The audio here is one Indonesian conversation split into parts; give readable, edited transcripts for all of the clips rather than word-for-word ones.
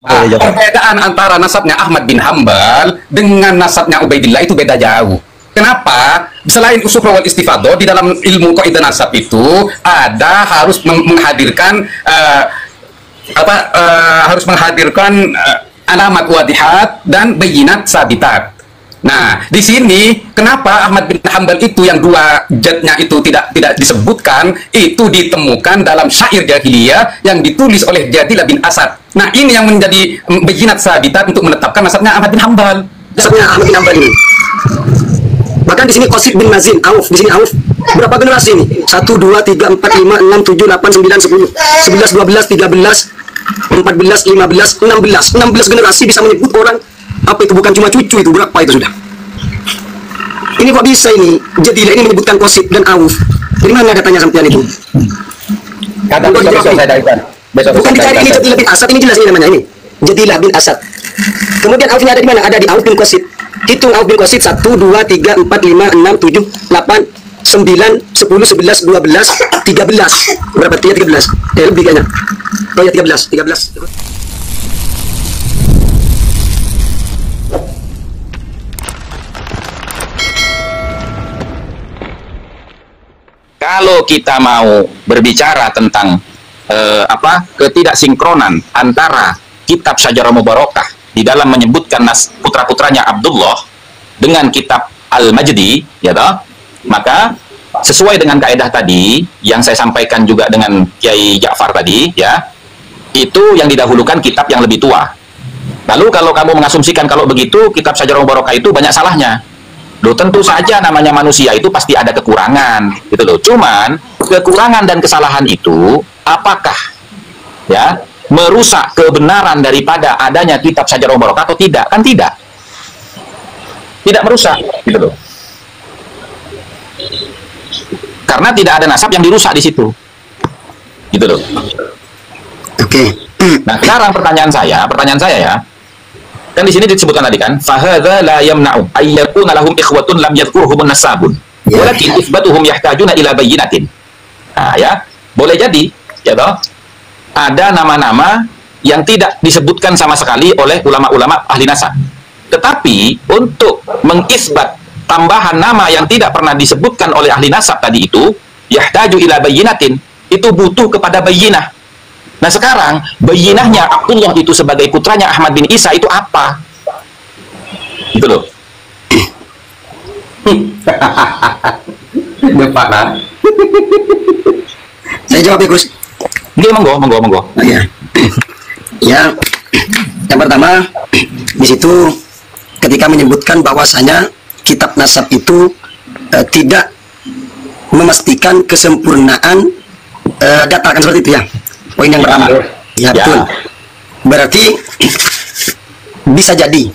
Perbedaan antara nasabnya Ahmad bin Hambal dengan nasabnya Ubaidillah itu beda jauh. Kenapa? Selain usul wal istifadah, di dalam ilmu kaidah nasab itu ada harus menghadirkan harus menghadirkan alamat wadihat dan bayinat sabitat. Nah, di sini kenapa Ahmad bin Hambal itu yang dua jadnya itu tidak disebutkan, itu ditemukan dalam syair jahiliyah yang ditulis oleh Jadilah bin Asad. Nah, ini yang menjadi bayinat sabitat untuk menetapkan nasabnya Ahmad bin Hambal. Nasabnya Ahmad bin Hambal ini. Bahkan di sini Qasid bin Mazin, Auf, di sini Auf. Berapa generasi ini? 1 2 3 4 5 6 7 8 9 10 11 12 13 14 15 16 generasi bisa menyebut orang apa itu, bukan cuma cucu itu, berapa itu sudah. Ini kok bisa ini Jadilah ini menyebutkan Qasid dan Auf. Dari mana datanya sampean itu? Kadang besok saya daikan. Bukan dicari ini Jadilah bin Asad, ini jelas ini namanya ini. Jadilah bin Asad. Kemudian Aufnya ada di mana? Ada di Auf bin Qasid. Hitung Auf bin Qasid 1 2 3 4 5 6 7 8 9 10 11 12 13. Berapa? 13. Lebih kayaknya. Oh ya 13. Kalau kita mau berbicara tentang ketidaksinkronan antara kitab Syajarah Mubarakah di dalam menyebutkan putra-putranya Abdullah dengan kitab Al-Majdi, ya toh, maka sesuai dengan kaidah tadi yang saya sampaikan juga dengan Kiai Ja'far tadi, ya, itu yang didahulukan kitab yang lebih tua. Lalu kalau kamu mengasumsikan kalau begitu kitab Syajarah Mubarakah itu banyak salahnya, loh tentu saja namanya manusia itu pasti ada kekurangan, gitu loh. Cuman kekurangan dan kesalahan itu apakah ya merusak kebenaran daripada adanya kitab Syajarah Mubarakah atau tidak? Kan tidak merusak, gitu loh. Karena tidak ada nasab yang dirusak di situ, gitu loh. Oke. Nah, sekarang pertanyaan saya ya, kan di sini disebutkan tadi kan, fahadza la yamna'u ay yakuna lahum ikhwatun lam yadhkurhum nasabun, walakin itsbatuhum yahtajuna ila bayyinatin. Nah, ya, boleh jadi, ya toh, ada nama-nama yang tidak disebutkan sama sekali oleh ulama-ulama ahli nasab. Tetapi untuk mengisbat tambahan nama yang tidak pernah disebutkan oleh ahli nasab tadi itu, yahtaju ila bayyinatin, itu butuh kepada bayyinah. Nah sekarang, bayyinahnya Abdullah itu sebagai putranya Ahmad bin Isa itu apa? Gitu loh. Saya jawab ya, Gus. Dia monggo. Oh, ya. Ya, yang pertama di situ ketika menyebutkan bahwasanya kitab nasab itu tidak memastikan kesempurnaan data, kan seperti itu ya. Poin yang pertama. Ya, betul. Berarti bisa jadi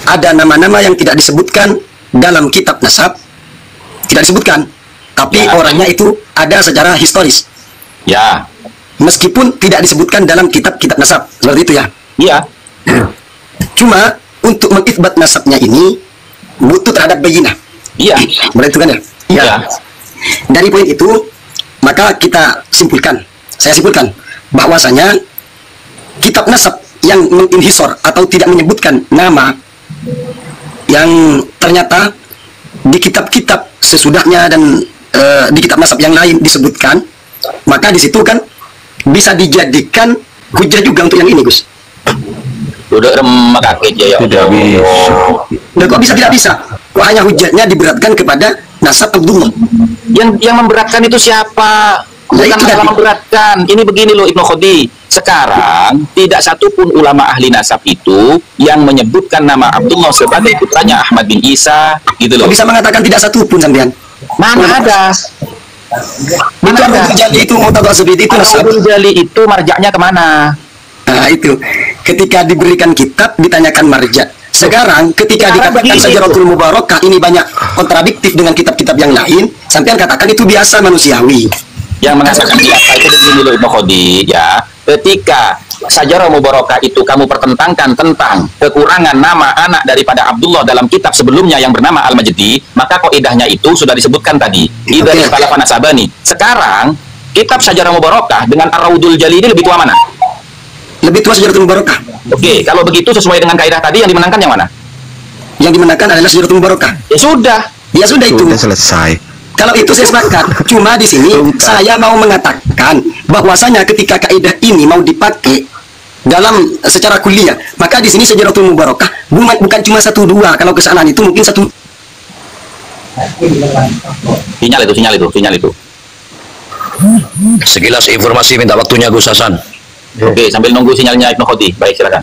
ada nama-nama yang tidak disebutkan dalam kitab nasab, tidak disebutkan, tapi orangnya itu ada secara historis. Ya. Meskipun tidak disebutkan dalam kitab-kitab nasab, seperti itu ya. Iya. Cuma untuk mengithbat nasabnya ini butuh terhadap bayinah. Iya. Berarti itu kan ya? Iya. Dari poin itu maka kita simpulkan, saya simpulkan bahwasanya kitab nasab yang menginhisor atau tidak menyebutkan nama yang ternyata di kitab-kitab sesudahnya dan di kitab nasab yang lain disebutkan, maka di situ kan bisa dijadikan hujah juga untuk yang ini, Gus. Udah remak kaki ya. Tidak bisa. Nah, kok bisa tidak bisa? Kok hanya hujahnya diberatkan kepada nasab Abdullah? Yang memberatkan itu siapa? Bukan masalah memberatkan. Ini begini loh Ibnu Khodi. Sekarang tidak satupun ulama ahli nasab itu yang menyebutkan nama Abdullah sebagai putranya Ahmad bin Isa, gitu loh. Kok bisa mengatakan tidak satupun sampean? Mana ada? Itu Abdul Jali itu Mu'tadha Sabiti itu nasab. Abdul Jali itu marjaknya kemana? Nah itu ketika diberikan kitab ditanyakan marja. Sekarang ketika dikatakan Syajaratul Mubarakah ini banyak kontradiktif dengan kitab-kitab yang lain, sampean katakan itu biasa manusiawi. Yang mengatakan biasa itu begini loh Ibnu Khodi ya. Ketika Syajarah Mubarakah itu kamu pertentangkan tentang kekurangan nama anak daripada Abdullah dalam kitab sebelumnya yang bernama Al-Majdi, maka kaidahnya itu sudah disebutkan tadi. Idza ikhtalafa nasabani. Sekarang kitab Syajarah Mubarakah dengan Ar-Raudul Jali ini lebih tua mana? lebih tua Syajaratul Mubarakah. Oke, kalau begitu sesuai dengan kaidah tadi yang dimenangkan yang mana? Yang dimenangkan adalah Syajaratul Mubarakah. Ya sudah. Ya sudah itu. Sudah selesai. Kalau itu saya sepakat. Cuma di sini saya mau mengatakan bahwasanya ketika kaidah ini mau dipakai dalam secara kuliah, maka di sini Syajaratul Mubarakah bukan cuma 1 2. Kalau kesalahan itu mungkin 1. Sinyal itu. Sekilas informasi minta waktunya Gus Hasan. Oke, sambil nunggu sinyalnya Ibnu Khodi. Baik, silakan.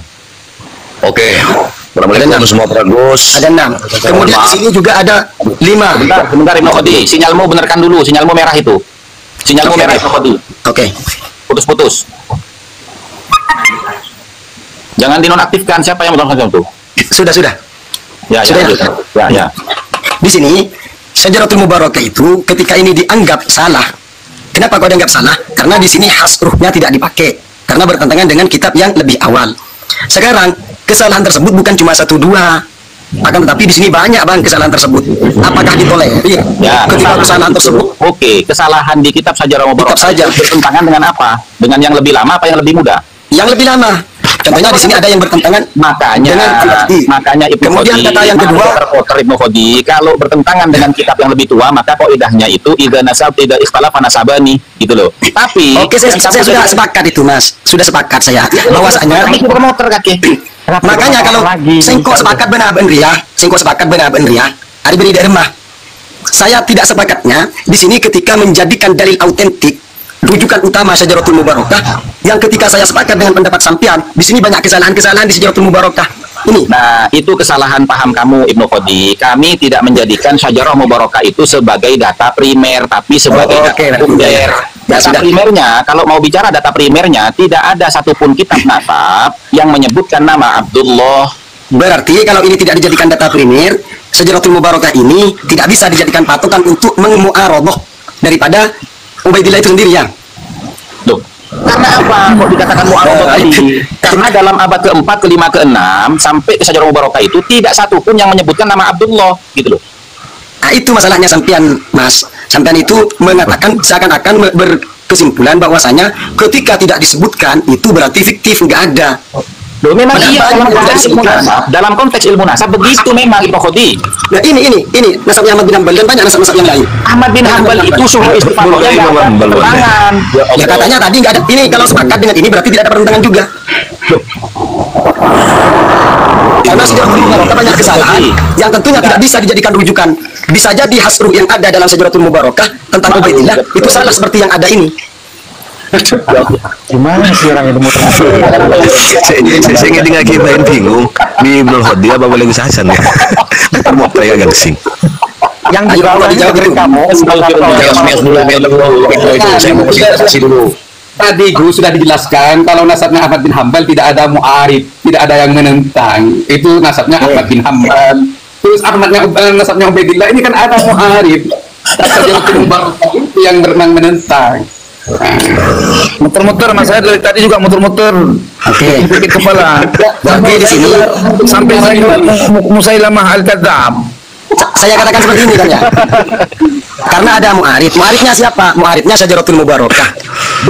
Oke. Assalamualaikum semua para Gus. Ada 6. Kemudian di sini juga ada 5. Sebentar Ibnu Khodi. Sinyalmu benarkan dulu. Sinyalmu merah itu. Sinyalmu merah Ibnu Khodi. Oke. Putus-putus. Jangan dinonaktifkan. Siapa yang menonaktifkan itu? Sudah. Ya. Di sini Syajaratul Mubarakah itu ketika ini dianggap salah. Kenapa kau dianggap salah? Karena di sini hasruhnya tidak dipakai. Karena bertentangan dengan kitab yang lebih awal. Sekarang kesalahan tersebut bukan cuma 1 2. Akan tetapi di sini banyak bang kesalahan tersebut. Apakah ditolerir? Ya, ketika kesalahan tersebut. Oke, kesalahan di kitab Syajaratul Mubarakah Kitab saja. bertentangan dengan apa? Dengan yang lebih lama apa yang lebih muda? Yang lebih lama. Contohnya di sini ada yang bertentangan makanya Ibnu Kemudian Khodi, kata yang kedua, Ibnu Khodi, kalau bertentangan dengan kitab yang lebih tua, maka kaidahnya itu idza nasab tidak ikhtalafa nasabani, gitu loh. Tapi oke, saya sudah sepakat itu, Mas. Sudah sepakat saya. Bahwasanya promotor kaki. Makanya kalau sengkok sepakat benar benria, ada beri remah. Saya tidak sepakatnya di sini ketika menjadikan dalil autentik rujukan utama Syajaratul Mubarakah, yang ketika saya sepakat dengan pendapat sampean, di sini banyak kesalahan-kesalahan di Syajaratul Mubarakah. Ini. Nah, itu kesalahan paham kamu Ibnu Khodi. Kami tidak menjadikan Syajaratul Mubarakah itu sebagai data primer, tapi sebagai data sekunder. Data primernya, kalau mau bicara data primernya, tidak ada satupun kitab nasab yang menyebutkan nama Abdullah. Berarti kalau ini tidak dijadikan data primer, Syajaratul Mubarakah ini tidak bisa dijadikan patokan untuk memu'aradhah daripada Ubaidillah itu sendiri ya. Loh, karena apa kok dikatakan mu'aradhah tadi? Karena dalam abad ke-4, ke-5, ke-6 sampai ke Syajaratul Mubarakah itu tidak satupun yang menyebutkan nama Abdullah, gitu loh. Nah, itu masalahnya sampean, Mas. Sampean itu mengatakan seakan-akan berkesimpulan bahwasanya ketika tidak disebutkan itu berarti fiktif, nggak ada. Loh, memang iya dalam konteks ilmu nasab begitu memang Ibnu Khodi. Nah, ini nasabnya Ahmad bin Hanbal dan banyak nasab-nasab yang lain. Ahmad bin Hanbal itu suhu istifadahnya nggak ada pertentangan. Ya katanya tadi nggak ada. Ini kalau sepakat dengan ini berarti tidak ada pertentangan juga. Karena Syajaratul Mubarakah banyak kesalahan yang tentunya tidak bisa dijadikan rujukan. Bisa jadi hasruh yang ada dalam Syajaratul Mubarakah tentang Ubaidillah itu salah seperti yang ada ini. Gimana sih orang yang saya ingin dengar kita yang bingung di Ibnu Khodi apa boleh Gus Hasan ya. Mau saya agak sing. Yang dijawab dari kamu dulu. Tadi Gus sudah dijelaskan kalau nasabnya Ahmad bin Hanbal tidak ada mu'arif, tidak ada yang menentang. Itu nasabnya Ahmad bin Hanbal. Terus nasabnya Ubaidillah ini kan ada mu'arif. Syajaratul Mubarakah itu yang berenang menentang. Muter-muter, Mas, saya dari tadi juga muter-muter. Oke. Sakit kepala. Tapi di sini Sampai Musailamah Al-Kadzab. saya katakan seperti ini kan ya. Karena ada mu'arif. Mu'arifnya siapa? Mu'arifnya Syajaratul Mubarakah.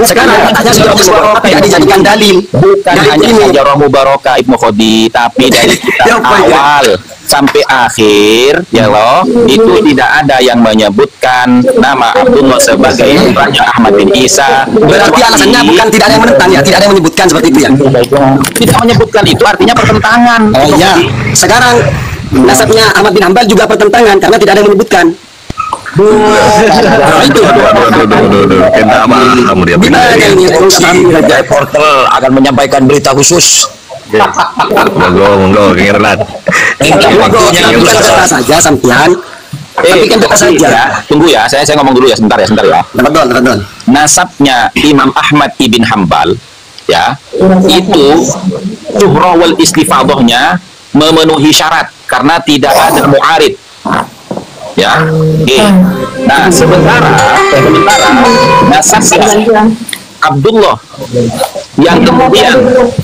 Sekarang katanya Syajaratul Mubarakah tidak dijadikan dalil. Bukan Dalil hanya ini. Syajaratul Mubarakah Ibnu Khodi, tapi dari kitab awal sampai akhir ya loh, itu tidak ada yang menyebutkan nama Abdullah sebagai putranya Ahmad bin Isa. Berarti alasannya bukan tidak ada yang menentang ya, tidak ada yang menyebutkan seperti itu ya. Tidak menyebutkan itu artinya pertentangan. Oh iya. Sekarang nasabnya Ahmad bin Hanbal juga pertentangan karena tidak ada yang menyebutkan. Itu. Kita kamu dia Portal akan menyampaikan berita khusus. Monggo kengeran. Bukan saja sampean. Tapi kan kata saja. Ya, tunggu ya, saya ngomong dulu ya, sebentar ya. Betul. Nasabnya Imam Ahmad ibn Hanbal ya, itu zuhra wal istifadahnya memenuhi syarat karena tidak ada mu'arid. Ya. Oke. Nah, sementara nasabnya Abdullah yang kemudian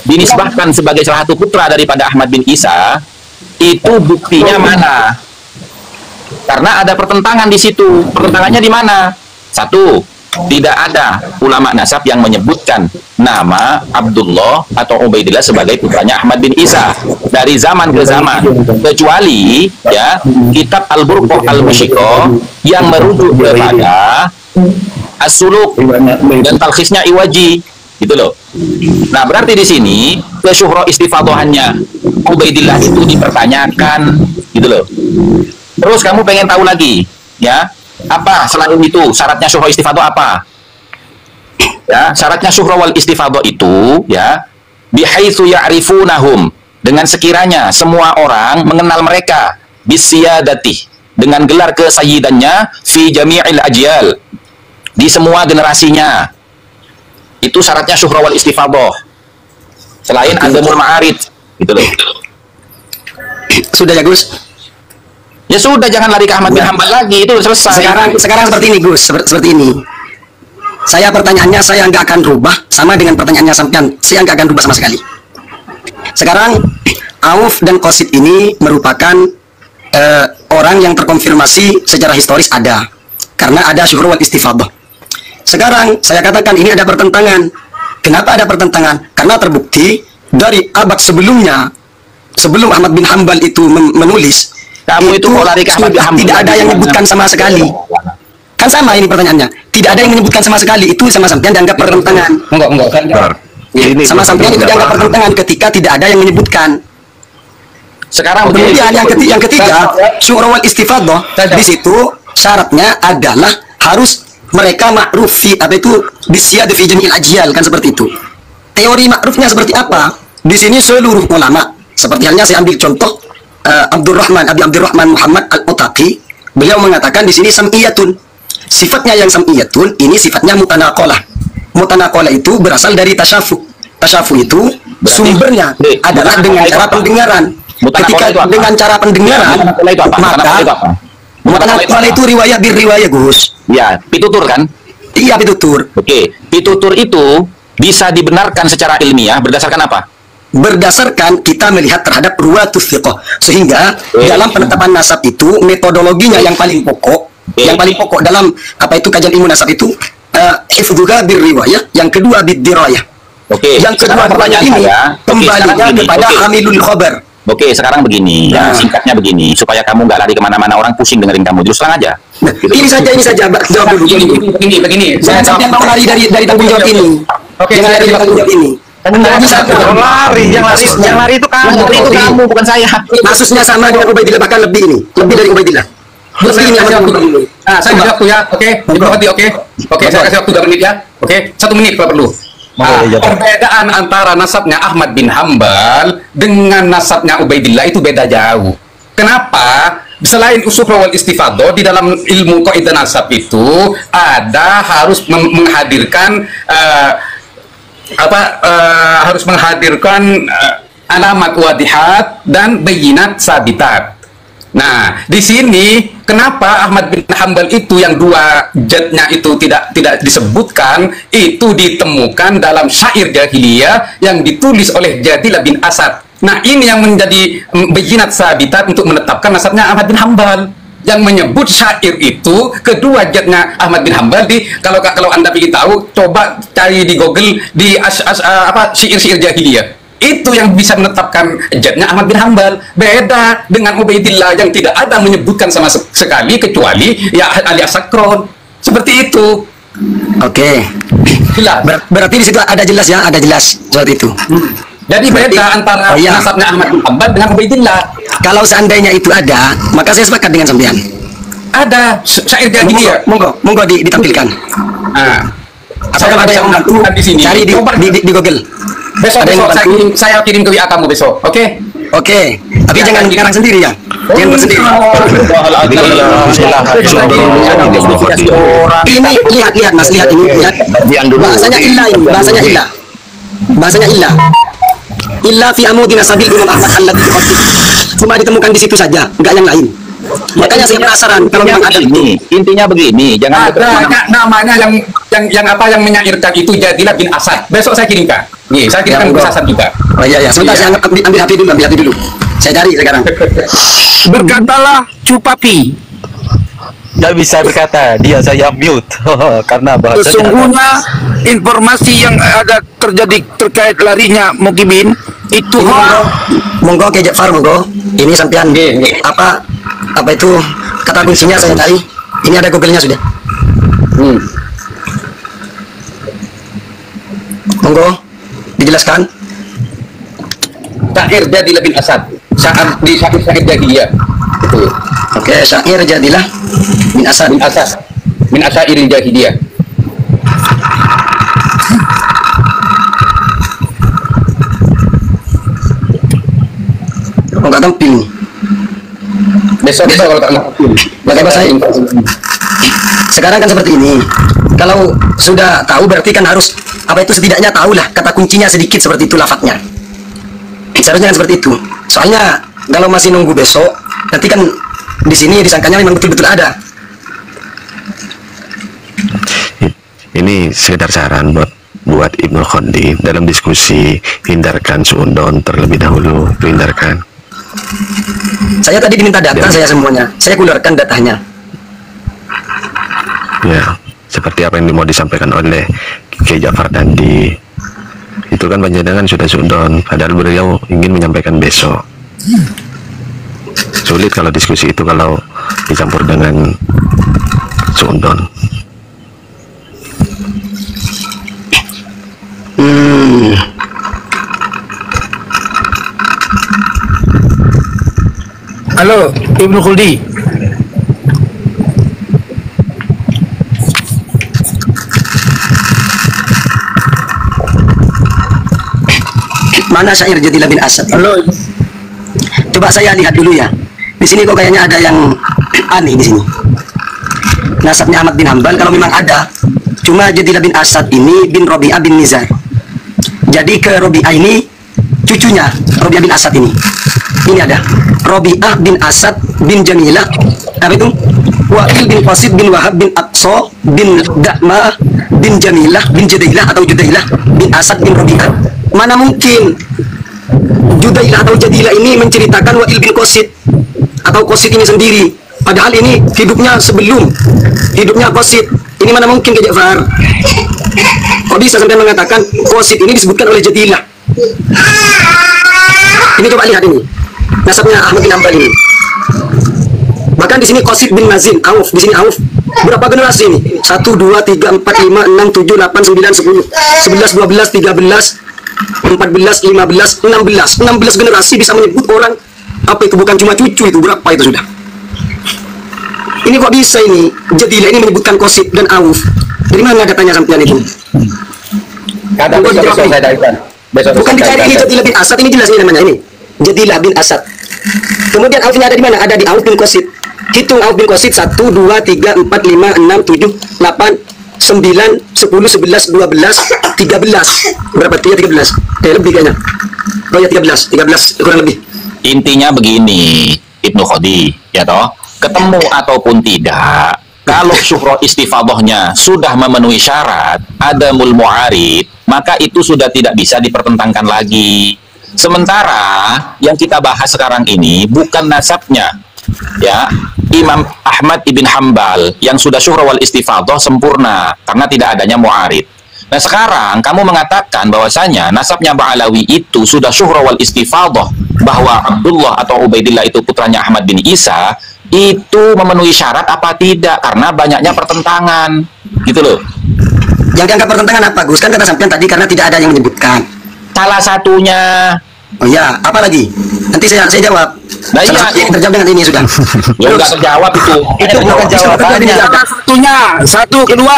dinisbahkan sebagai salah satu putra daripada Ahmad bin Isa, itu buktinya mana? Karena ada pertentangan di situ. Pertentangannya di mana? Satu, tidak ada ulama nasab yang menyebutkan nama Abdullah atau Ubaidillah sebagai putranya Ahmad bin Isa dari zaman ke zaman, kecuali ya kitab Al-Burqah Al-Musyiqah yang merujuk kepada As-Suluk dan talkhisnya Iwaji, gitu loh. Nah, berarti di sini kesyuhra istifadhahannya Ubaidillah itu dipertanyakan, gitu loh. Terus kamu pengen tahu lagi, ya? Apa selain itu syaratnya syuhra istifadhah apa? Ya, syaratnya syuhra wal istifadhah itu ya bihaitsu ya'rifunahum, dengan sekiranya semua orang mengenal mereka, bisyadati, dengan gelar kesayyidannya, fi jami'il ajyal, di semua generasinya. Itu syaratnya syuhra wal istifadhah. Selain adamul ma'arid, gitu loh. Sudah ya Gus? Ya sudah, jangan lari ke Ahmad bin Hanbal lagi, itu selesai. Sekarang seperti ini Gus, seperti ini. Saya pertanyaannya saya nggak akan rubah sama dengan pertanyaannya sampean. Saya nggak akan rubah sama sekali. Sekarang Auf dan Qasid ini merupakan orang yang terkonfirmasi secara historis ada, karena ada syuhra wal istifadhah. Sekarang saya katakan ini ada pertentangan. Kenapa ada pertentangan? Karena terbukti dari abad sebelumnya, sebelum Ahmad bin Hanbal itu menulis, kamu itu mau lari ke Ahmad bin Hanbal, tidak ada yang menyebutkan sama sekali. Kan sama ini pertanyaannya. Tidak ada yang menyebutkan sama sekali. Itu sama sampean dianggap pertentangan. Enggak kan. Ini sama sampean itu dianggap pertentangan ketika tidak ada yang menyebutkan. Sekarang kemudian yang ketiga, syuhra wal istifadhah, di situ syaratnya adalah harus mereka ma'ruf fi apa itu bisyad fi jami'il ajyal, kan seperti itu. Teori ma'rufnya seperti apa? Di sini seluruh ulama, seperti halnya saya ambil contoh Abi Abdurrahman Muhammad Al-Utaqi, beliau mengatakan di sini sam'iyatun. Sifatnya yang sam'iyatun ini sifatnya mutanaqalah. Mutanaqalah itu berasal dari tasyafuh. Tasyafuh itu sumbernya adalah dengan cara pendengaran. Ketika dengan cara pendengaran, maka mutanaqalah itu riwayat bir riwayat Gus. Ya, pitutur kan? Iya, pitutur. Oke, pitutur itu bisa dibenarkan secara ilmiah berdasarkan apa? Berdasarkan kita melihat terhadap ruwatus thiqah, sehingga dalam penetapan nasab itu metodologinya yang paling pokok, dalam apa itu kajian ilmu nasab itu hifdzuha bir riwayah, yang kedua bid dirayah. Oke. Yang kedua pertanyaan ini kembalinya kepada hamilul khabar. Oke, sekarang begini, ya, singkatnya begini, supaya kamu nggak lari kemana-mana, orang pusing dengerin kamu, terus terang aja. Gitu. Ini saja, jawab dulu. Begini. Saya mau lari dari tanggung jawab ini. Oke, jangan lari dari tanggung jawab ini. Yang lari itu kamu, bukan saya. Kasusnya sama dengan Ubaidillah, bahkan lebih dari Ubaidillah. Saya kasih waktu dulu. Saya kasih waktu ya, oke. Oke, saya kasih waktu 2 menit ya. Oke, 1 menit kalau perlu. Perbedaan antara nasabnya Ahmad bin Hanbal dengan nasabnya Ubaidillah itu beda jauh. Kenapa? Selain syuhra wal istifadhah, di dalam ilmu kaidah nasab itu ada harus menghadirkan alamat wadihat dan bayinat sabitat. Nah, di sini kenapa Ahmad bin Hanbal itu yang 2 jadnya itu tidak disebutkan, itu ditemukan dalam syair jahiliyah yang ditulis oleh Jadil bin Asad. Nah, ini yang menjadi bayinat sabitat untuk menetapkan nasabnya Ahmad bin Hanbal. Yang menyebut syair itu kedua jadnya Ahmad bin Hanbal kalau Anda ingin tahu, coba cari di Google di syair-syair jahiliyah. Itu yang bisa menetapkan jadnya Ahmad bin Hanbal. Beda dengan Ubaidillah yang tidak ada menyebutkan sama sekali kecuali ya alias sakron. Seperti itu. Oke. Berarti di situ ada jelas ya, ada jelas seperti itu. Jadi beda antara nasabnya Ahmad bin Hanbal dengan Ubaidillah. Kalau seandainya itu ada, maka saya sepakat dengan sampean. Ada syair jahiliyah. Monggo ditampilkan. Nah, apakah ada yang membantu di sini? Cari di Google. Besok saya kirim ke WA kamu besok, oke? Oke, tapi jangan ngarang sendiri ya. Jangan bersendiri. Ini lihat Mas, lihat ini. Bahasanya ilah ini, bahasanya ilah. Illa fi amudin sabil Imam Ahmad alladhi qatib. Cuma ditemukan di situ saja, enggak yang lain. Makanya saya penasaran kalau memang ada ini. Intinya begini, jangan ada namanya yang menyairkan itu Jadil bin Asad. Besok saya kirimkan. Nih, saya kirimkan ke Hasan juga. Oh iya. Sebentar saya ambil HP dulu. Saya cari sekarang. Berkatalah Cupapi, Nggak bisa berkata, dia saya mute karena bahasanya. Sesungguhnya informasi yang ada terjadi terkait larinya Mukibin itu Monggo ke Jafar, monggo. Ini sampean apa itu kata kuncinya saya cari. Ini ada Google-nya sudah. Monggo dijelaskan. Syair Jadilah bin Asad. Saat di syair jahiliyah. Itu. Oke, syair Jadilah bin Asad. Min asyairil jahiliyah. Oh, nggak tampil. Besok kalau tak tampil. Bagaimana saya? Sekarang kan seperti ini. Kalau sudah tahu berarti kan harus apa itu setidaknya tahulah kata kuncinya sedikit seperti itu lafadznya. Seharusnya kan seperti itu. Soalnya kalau masih nunggu besok, nanti kan di sini disangkanya memang betul-betul ada. Ini sekedar saran buat Ibnu Khondi dalam diskusi, hindarkan suudon terlebih dahulu, hindarkan. Saya tadi diminta data saya semuanya. Saya keluarkan datanya. Ya, seperti apa yang mau disampaikan oleh Kiai Ja'far Dandi. Itu kan panjenengan sudah suudon, padahal beliau ingin menyampaikan besok. Sulit kalau diskusi itu kalau dicampur dengan suudon. Halo, Ibnu Khuldi. Mana syair Jadilah bin Asad? Halo. Coba saya lihat dulu ya. Di sini kok kayaknya ada yang aneh di sini. Nasabnya Ahmad bin Hambal kalau memang ada. Cuma Jadilah bin Asad ini bin Robi'ah bin Nizar. Jadi ke Robi'ah ini cucunya Robi'ah bin Asad ini. Ini ada Robi'ah bin Asad bin Jamilah. Apa itu? Wa'il bin Qasid bin Wahab bin Aqsa bin Da'mah bin Jamilah bin Judailah atau Judailah bin Asad bin Robi'ah. Mana mungkin Judailah atau Jadilah ini menceritakan Wa'il bin Qasid atau Qasid ini sendiri, padahal ini hidupnya sebelum hidupnya Qasid. Ini mana mungkin ke Ja'far? Kok bisa sampai mengatakan Qasid ini disebutkan oleh Jadilah? Ini coba lihat ini nasabnya Ahmad bin Hambal ini. Bahkan di sini Qasid bin Mazin, Auf, di sini Auf. Berapa generasi ini? 1, 2, 3, 4, 5, 6, 7, 8, 9, 10, 11, 12, 13, 14, 15, 16 generasi bisa menyebut orang apa itu, bukan cuma cucu itu, berapa itu sudah. Ini kok bisa ini Jadilah ini menyebutkan Qasid dan Auf. Dari mana datanya sampean itu? Kadang besok saya datang. Bukan dicari ini Jadilah bin Asad, ini jelas ini namanya ini Jadilah bin Asad. Kemudian Aufnya ada di mana? Ada di Auf bin Qasid. Hitung Auf bin Qasid 1, 2, 3, 4, 5, 6, 7, 8, 9, 10, 11, 12, 13. Berapa? 13. Lebih kayaknya. Oh ya 13 kurang lebih. Intinya begini, Ibnu Khodi, ya toh, ketemu ataupun tidak, kalau syuhro istifadahnya sudah memenuhi syarat, ada mu'arid, maka itu sudah tidak bisa dipertentangkan lagi. Sementara yang kita bahas sekarang ini bukan nasabnya, ya, Imam Ahmad ibn Hambal yang sudah syuhro wal istifadah sempurna karena tidak adanya mu'arid. Nah sekarang kamu mengatakan bahwasanya nasabnya Ba'alawi itu sudah syuhro wal istifadah, bahwa Abdullah atau Ubaidillah itu putranya Ahmad bin Isa itu memenuhi syarat apa tidak, karena banyaknya pertentangan gitu loh. Yang dianggap pertentangan apa, Gus? Kan kata sampean tadi karena tidak ada yang menyebutkan. Salah satunya. Oh ya, apa lagi? Nanti saya jawab. Nah, Salah satu yang terjawab dengan ini sudah. Ya udah terjawab itu. Itu bukan jawabannya. Salah satunya, satu, kedua,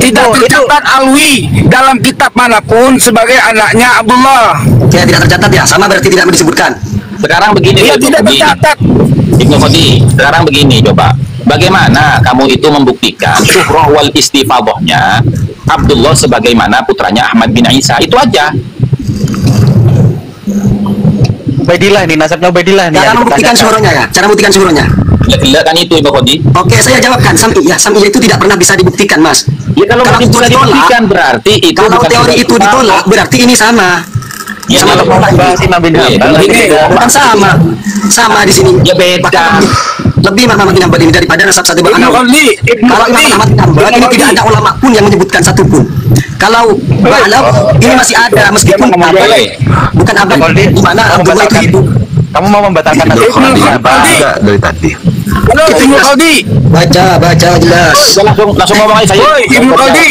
tidak tercatat Alwi dalam kitab manapun sebagai anaknya Abdullah. Ya tidak tercatat ya, sama berarti tidak disebutkan. Sekarang begini, Dia Ibnu tidak Khodi. tercatat. Ibnu Khodi, sekarang begini coba. Bagaimana kamu itu membuktikan syuhroh wal istifadahnya Abdullah sebagaimana putranya Ahmad bin Isa? Itu aja. Ubaidillah ini, nasabnya Ubaidillah nih. Cara membuktikan suruhnya ya, cara membuktikan suruhnya. Gila kan itu Ibnu Khodi. Oke, saya jawabkan. Sam'iyah itu tidak pernah bisa dibuktikan, Mas. Ya kalau Kalau masih bisa itu ditolak, dibuktikan berarti itu Kalau bukan teori syuhroh itu istifadhah. ditolak, berarti ini sama. Ya, Sama kalau tolak ini. Bahas Imam bin Hambal. Ini Bukan sama. Sama di sini. Ya beda. lebih Imam Ahmad bin Hanbal ini daripada nasab satu Ibnu Anam. Khaldi, Kalau Imam Ahmad bin Hanbal ini tidak ada ulama pun yang menyebutkan satu pun. Kalau Ba'alam ini masih ada meskipun bukan abad di mana Abdullah itu hidup. Kamu mau membatalkan Ibnu Khaldi. Enggak dari tadi. Halo Ibnu Khaldi. Baca jelas. Langsung ngomong aja saya. Woi Ibnu Khaldi.